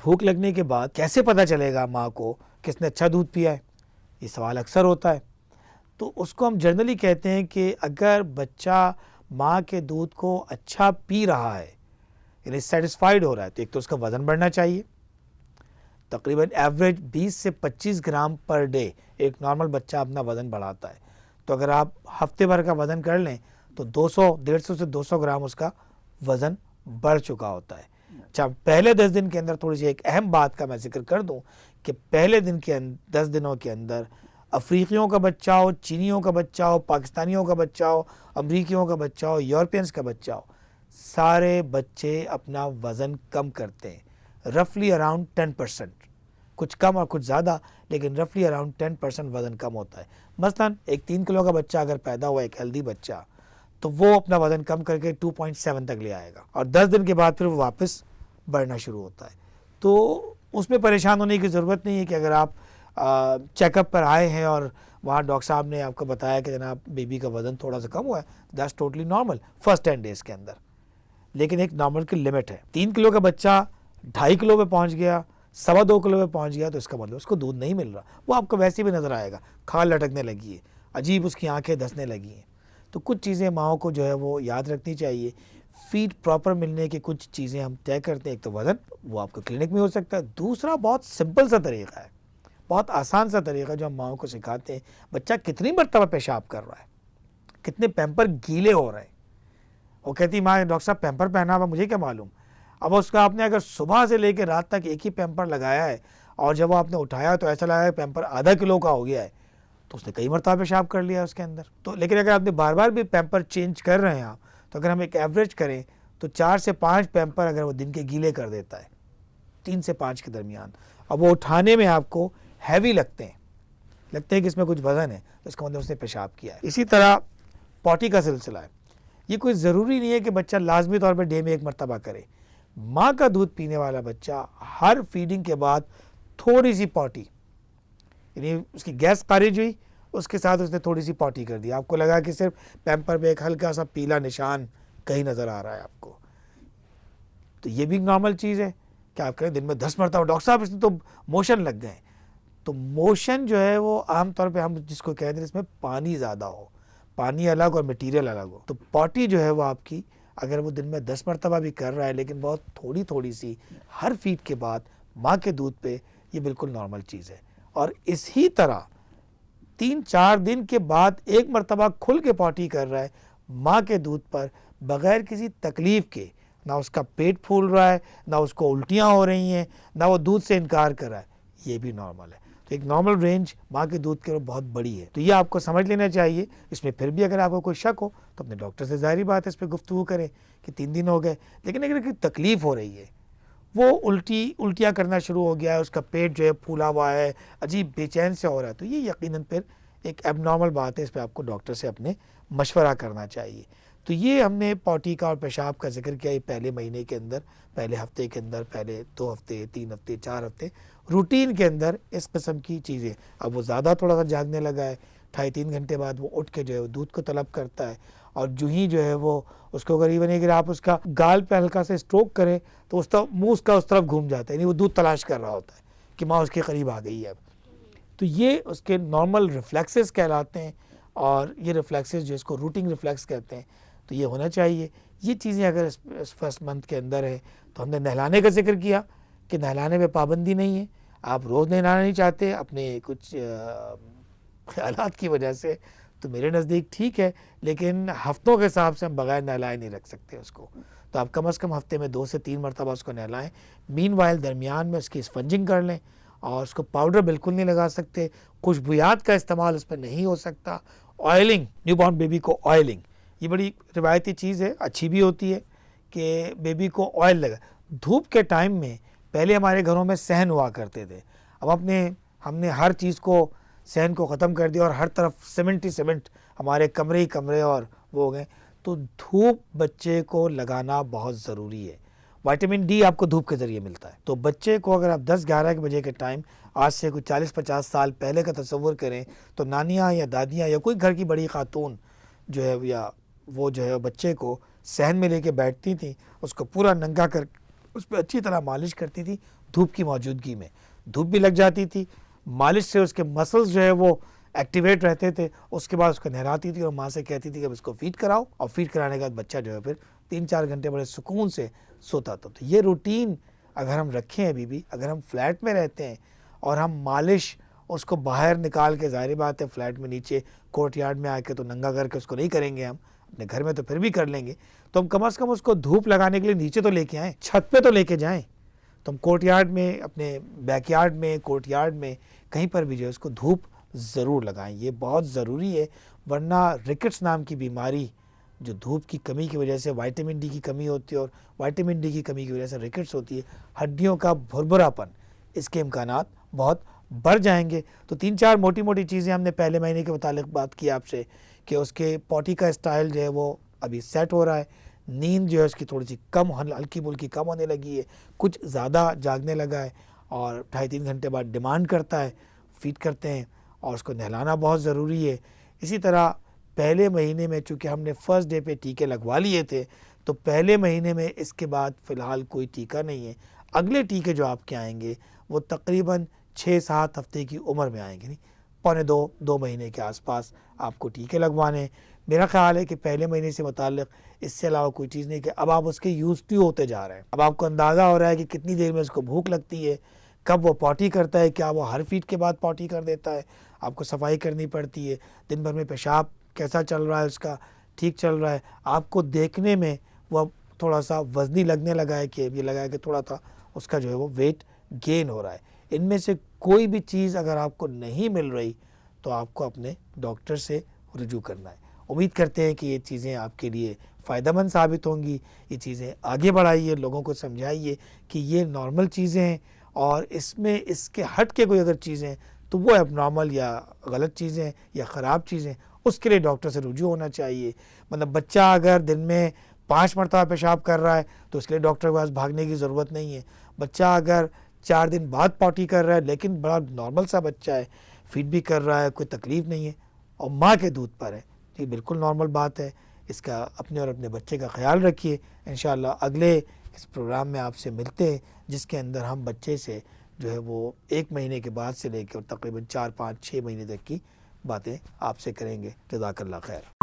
بھوک لگنے کے بعد کیسے پتہ چلے گا ماں کو کہ اس نے اچھا دودھ پیا ہے؟ یہ سوال اکثر ہوتا ہے. تو اس کو ہم جنرلی کہتے ہیں کہ اگر بچہ ماں کے دودھ کو اچھا پی رہا ہے یعنی سیٹسفائیڈ ہو رہا ہے تو ایک تو اس کا وزن بڑھنا چاہیے. تقریباً ایوریج 20 سے 25 گرام پر ڈے ایک نارمل بچہ اپنا وزن بڑھاتا ہے. تو اگر آپ ہفتے بھر کا وزن کر لیں تو 150 سے 200 گرام اس کا وزن بڑھ چکا ہوتا ہے. اچھا پہلے 10 دن کے اندر تھوڑی سی ایک اہم بات کا میں ذکر کر دوں کہ پہلے 10 دنوں کے اندر افریقیوں کا بچہ ہو، چینیوں کا بچہ ہو، پاکستانیوں کا بچہ ہو، امریکیوں کا بچہ ہو، یورپینس کا بچہ ہو، سارے بچے اپنا وزن کم کرتے ہیں رفلی اراؤنڈ 10%. کچھ کم اور کچھ زیادہ لیکن رفلی اراؤنڈ 10% وزن کم ہوتا ہے. مثلاً ایک 3 کلو کا بچہ اگر پیدا ہوا ایک ہیلدی بچہ تو وہ اپنا وزن کم کر کے 2.7 تک لے آئے گا اور 10 دن کے بعد پھر وہ واپس بڑھنا شروع ہوتا ہے. تو اس میں پریشان ہونے کی ضرورت نہیں ہے کہ اگر آپ چیک اپ پر آئے ہیں اور وہاں ڈاکٹر صاحب نے آپ کو بتایا کہ جناب بیبی کا وزن تھوڑا سا کم ہوا ہے، that's totally normal first 10 days کے اندر. لیکن ایک نارمل کی لمٹ ہے. 3 کلو کا بچہ 2.5 کلو پہ پہنچ گیا، 2.25 کلو پہ پہنچ گیا تو اس کا مطلب اس کو دودھ نہیں مل رہا. وہ آپ کو ویسے بھی نظر آئے گا، کھال لٹکنے لگی ہے، عجیب اس کی آنکھیں دھسنے لگی ہیں. تو کچھ چیزیں ماؤں کو جو ہے وہ یاد رکھنی چاہیے. فیڈ پراپر ملنے کی کچھ چیزیں ہم طے کرتے ہیں. ایک تو وزن، وہ آپ کو کلینک میں ہو سکتا ہے. دوسرا بہت سمپل سا طریقہ ہے، بہت آسان سا طریقہ جو ہم ماؤں کو سکھاتے ہیں. بچہ کتنی مرتبہ پیشاب کر رہا ہے، کتنے پیمپر گیلے ہو رہے ہیں. وہ کہتی ماں ڈاکٹر صاحب پیمپر پہنا ہوا، مجھے کیا معلوم. اب اس کا آپ نے اگر صبح سے لے کے رات تک ایک ہی پیمپر لگایا ہے اور جب وہ آپ نے اٹھایا تو ایسا لگا ہے پیمپر آدھا کلو کا ہو گیا ہے تو اس نے کئی مرتبہ پیشاب کر لیا اس کے اندر. تو لیکن اگر آپ نے بار بار بھی پیمپر چینج کر رہے ہیں آپ تو اگر ہم ایک ایوریج کریں تو 4 سے 5 پیمپر اگر وہ دن کے گیلے کر دیتا ہے 3 سے 5 کے درمیان، اب وہ اٹھانے میں آپ کو ہیوی لگتے ہیں کہ اس میں کچھ وزن ہے تو اس کا مطلب اس نے پیشاب کیا ہے. اسی طرح پوٹی کا سلسلہ ہے. یہ کوئی ضروری نہیں ہے کہ بچہ لازمی طور پہ ڈے میں 1 مرتبہ کرے. ماں کا دودھ پینے والا بچہ ہر فیڈنگ کے بعد تھوڑی سی پوٹی، یعنی اس کی گیس خارج ہوئی اس کے ساتھ اس نے تھوڑی سی پوٹی کر دی، آپ کو لگا کہ صرف پیمپر پہ ایک ہلکا سا پیلا نشان کہیں نظر آ رہا ہے آپ کو، تو یہ بھی نارمل چیز ہے کہ آپ کہیں دن میں 10 مرتبہ ڈاکٹر صاحب اس میں تو موشن لگ گئے. تو موشن جو ہے وہ عام طور پہ ہم جس کو کہتے ہیں اس میں پانی زیادہ ہو، پانی الگ اور مٹیریل الگ ہو. تو پوٹی جو ہے وہ آپ کی اگر وہ دن میں 10 مرتبہ بھی کر رہا ہے لیکن بہت تھوڑی سی ہر فیڈ کے بعد ماں کے دودھ پہ، یہ بالکل نارمل چیز ہے. اور اسی طرح 3-4 دن کے بعد 1 مرتبہ کھل کے پوٹی کر رہا ہے ماں کے دودھ پر بغیر کسی تکلیف کے، نہ اس کا پیٹ پھول رہا ہے، نہ اس کو الٹیاں ہو رہی ہیں، نہ وہ دودھ سے انکار کر رہا ہے، یہ بھی نارمل ہے. تو ایک نارمل رینج ماں کے دودھ کے بہت بڑی ہے. تو یہ آپ کو سمجھ لینا چاہیے. اس میں پھر بھی اگر آپ کو کوئی شک ہو تو اپنے ڈاکٹر سے ظاہری بات ہے اس پہ گفتگو کریں کہ 3 دن ہو گئے لیکن اگر کوئی تکلیف ہو رہی ہے، وہ الٹیاں کرنا شروع ہو گیا ہے، اس کا پیٹ جو ہے پھولا ہوا ہے، عجیب بے چین سے ہو رہا ہے، تو یہ یقیناً پھر ایک ایب نارمل بات ہے. اس پہ آپ کو ڈاکٹر سے اپنے مشورہ کرنا چاہیے. تو یہ ہم نے پوٹی کا اور پیشاب کا ذکر کیا. یہ پہلے مہینے کے اندر، پہلے ہفتے کے اندر، پہلے 2 ہفتے، 3 ہفتے، 4 ہفتے روٹین کے اندر اس قسم کی چیزیں. اب وہ زیادہ تھوڑا سا جاگنے لگا ہے، 2.5-3 گھنٹے بعد وہ اٹھ کے جو ہے وہ دودھ کو طلب کرتا ہے اور جو ہی جو ہے وہ اس کو غریباً اگر آپ اس کا گال پہ ہلکا سے اسٹروک کریں تو اس کا منہ اس کا اس طرف گھوم جاتا ہے، یعنی وہ دودھ تلاش کر رہا ہوتا ہے کہ ماں اس کے قریب آ گئی ہے اب. تو یہ اس کے نارمل ریفلیکسز کہلاتے ہیں اور یہ ریفلیکسز جو اس کو روٹنگ ریفلیکس کہتے ہیں. تو یہ ہونا چاہیے. یہ چیزیں اگر اس فرسٹ منتھ کے اندر ہے تو ہم نے نہلانے کا ذکر کیا کہ نہلانے میں پابندی نہیں ہے. آپ روز نہلانا نہیں چاہتے اپنے کچھ خیالات کی وجہ سے تو میرے نزدیک ٹھیک ہے، لیکن ہفتوں کے حساب سے ہم بغیر نہلائے نہیں رکھ سکتے اس کو. تو آپ کم از کم ہفتے میں 2 سے 3 مرتبہ اس کو نہلائیں. مین وائل درمیان میں اس کی اسفنجنگ کر لیں اور اس کو پاؤڈر بالکل نہیں لگا سکتے، خوشبویات کا استعمال اس پہ نہیں ہو سکتا. آئلنگ، نیو بورن بیبی کو آئلنگ، یہ بڑی روایتی چیز ہے، اچھی بھی ہوتی ہے کہ بیبی کو آئل لگا. دھوپ کے ٹائم میں پہلے ہمارے گھروں میں صحن ہوا کرتے تھے، اب ہم نے ہر چیز کو صحن کو ختم کر دیا اور ہر طرف سیمنٹ ہی سیمنٹ، ہمارے کمرے ہی کمرے اور وہ ہو گئے. تو دھوپ بچے کو لگانا بہت ضروری ہے. وائٹامن ڈی آپ کو دھوپ کے ذریعے ملتا ہے. تو بچے کو اگر آپ 10-11 بجے کے ٹائم، آج سے کوئی 40-50 سال پہلے کا تصور کریں تو نانیاں یا دادیاں یا کوئی گھر کی بڑی خاتون جو ہے یا وہ جو ہے بچے کو صحن میں لے کے بیٹھتی تھیں، اس کو پورا ننگا کر اس پہ اچھی طرح مالش کرتی تھی. دھوپ کی موجودگی میں دھوپ بھی لگ جاتی تھی، مالش سے اس کے مسلز جو ہے وہ ایکٹیویٹ رہتے تھے، اس کے بعد اس کو نہلاتی تھی اور ماں سے کہتی تھی کہ اب اس کو فیڈ کراؤ، اور فیڈ کرانے کے بعد بچہ جو ہے پھر 3-4 گھنٹے بڑے سکون سے سوتا تھا۔ تو یہ روٹین اگر ہم رکھیں ابھی بھی، اگر ہم فلیٹ میں رہتے ہیں اور ہم مالش اس کو باہر نکال کے، ظاہر بات ہے فلیٹ میں نیچے کورٹ یارڈ میں آ کے تو ننگا کر کے اس کو نہیں کریں گے، ہم اپنے گھر میں تو پھر بھی کر لیں گے، تو ہم کم از کم اس کو دھوپ لگانے کے لیے نیچے تو لے کے آئیں، چھت پہ تو لے کے جائیں۔ تو ہم کورٹ یارڈ میں، اپنے بیک یارڈ میں، کورٹ یارڈ میں کہیں پر بھی جو ہے اس کو دھوپ ضرور لگائیں، یہ بہت ضروری ہے، ورنہ رکٹس نام کی بیماری جو دھوپ کی کمی کی وجہ سے، وائٹامن ڈی کی کمی ہوتی ہے اور وائٹامن ڈی کی کمی کی وجہ سے رکٹس ہوتی ہے، ہڈیوں کا بھربھراپن، اس کے امکانات بہت بڑھ جائیں گے۔ تو 3-4 موٹی موٹی چیزیں ہم نے پہلے مہینے کے متعلق بات کی آپ سے، کہ اس کے پوٹی کا اسٹائل جو ہے وہ ابھی سیٹ ہو رہا ہے، نیند جو ہے اس کی تھوڑی سی کم، ہلکی پھلکی کم ہونے لگی ہے، کچھ زیادہ جاگنے لگا ہے اور 2.5-3 گھنٹے بعد ڈیمانڈ کرتا ہے، فیڈ کرتے ہیں اور اس کو نہلانا بہت ضروری ہے۔ اسی طرح پہلے مہینے میں چونکہ ہم نے فرسٹ ڈے پہ ٹیکے لگوا لیے تھے، تو پہلے مہینے میں اس کے بعد فی الحال کوئی ٹیکہ نہیں ہے، اگلے ٹیکے جو آپ کے آئیں گے وہ تقریباً 6-7 ہفتے کی عمر میں آئیں گے، پونے 2 مہینے کے آس پاس آپ کو ٹیکے لگوانے ہیں۔ میرا خیال ہے کہ پہلے مہینے سے متعلق اس سے علاوہ کوئی چیز نہیں، کہ اب آپ اس کے یوز ٹو ہوتے جا رہے ہیں، اب آپ کو اندازہ ہو رہا ہے کہ کتنی دیر میں اس کو بھوک لگتی ہے، کب وہ پوٹی کرتا ہے، کیا وہ ہر فیڈ کے بعد پوٹی کر دیتا ہے، آپ کو صفائی کرنی پڑتی ہے، دن بھر میں پیشاب کیسا چل رہا ہے اس کا، ٹھیک چل رہا ہے، آپ کو دیکھنے میں وہ تھوڑا سا وزنی لگنے لگا ہے، کہ یہ لگا ہے کہ تھوڑا سا اس کا جو ہے وہ ویٹ گین ہو رہا ہے۔ ان میں سے کوئی بھی چیز اگر آپ کو نہیں مل رہی تو آپ کو اپنے ڈاکٹر سے رجوع کرنا ہے۔ امید کرتے ہیں کہ یہ چیزیں آپ کے لیے فائدہ مند ثابت ہوں گی، یہ چیزیں آگے بڑھائیے، لوگوں کو سمجھائیے کہ یہ نارمل چیزیں ہیں، اور اس میں اس کے ہٹ کے کوئی اگر چیزیں تو وہ اب نارمل یا غلط چیزیں یا خراب چیزیں، اس کے لیے ڈاکٹر سے رجوع ہونا چاہیے۔ مطلب بچہ اگر دن میں 5 مرتبہ پیشاب کر رہا ہے تو اس کے لیے ڈاکٹر کے پاس بھاگنے کی ضرورت نہیں ہے۔ بچہ اگر 4 دن بعد پوٹی کر رہا ہے لیکن بڑا نارمل سا بچہ ہے، فیڈ بھی کر رہا ہے، کوئی تکلیف نہیں ہے اور ماں کے دودھ پر ہے، یہ بالکل نارمل بات ہے۔ اس کا اپنے اور اپنے بچے کا خیال رکھیے۔ انشاءاللہ اگلے اس پروگرام میں آپ سے ملتے ہیں، جس کے اندر ہم بچے سے جو ہے وہ 1 مہینے کے بعد سے لے کے اور تقریباً 4-5-6 مہینے تک کی باتیں آپ سے کریں گے۔ جزاک اللہ خیر۔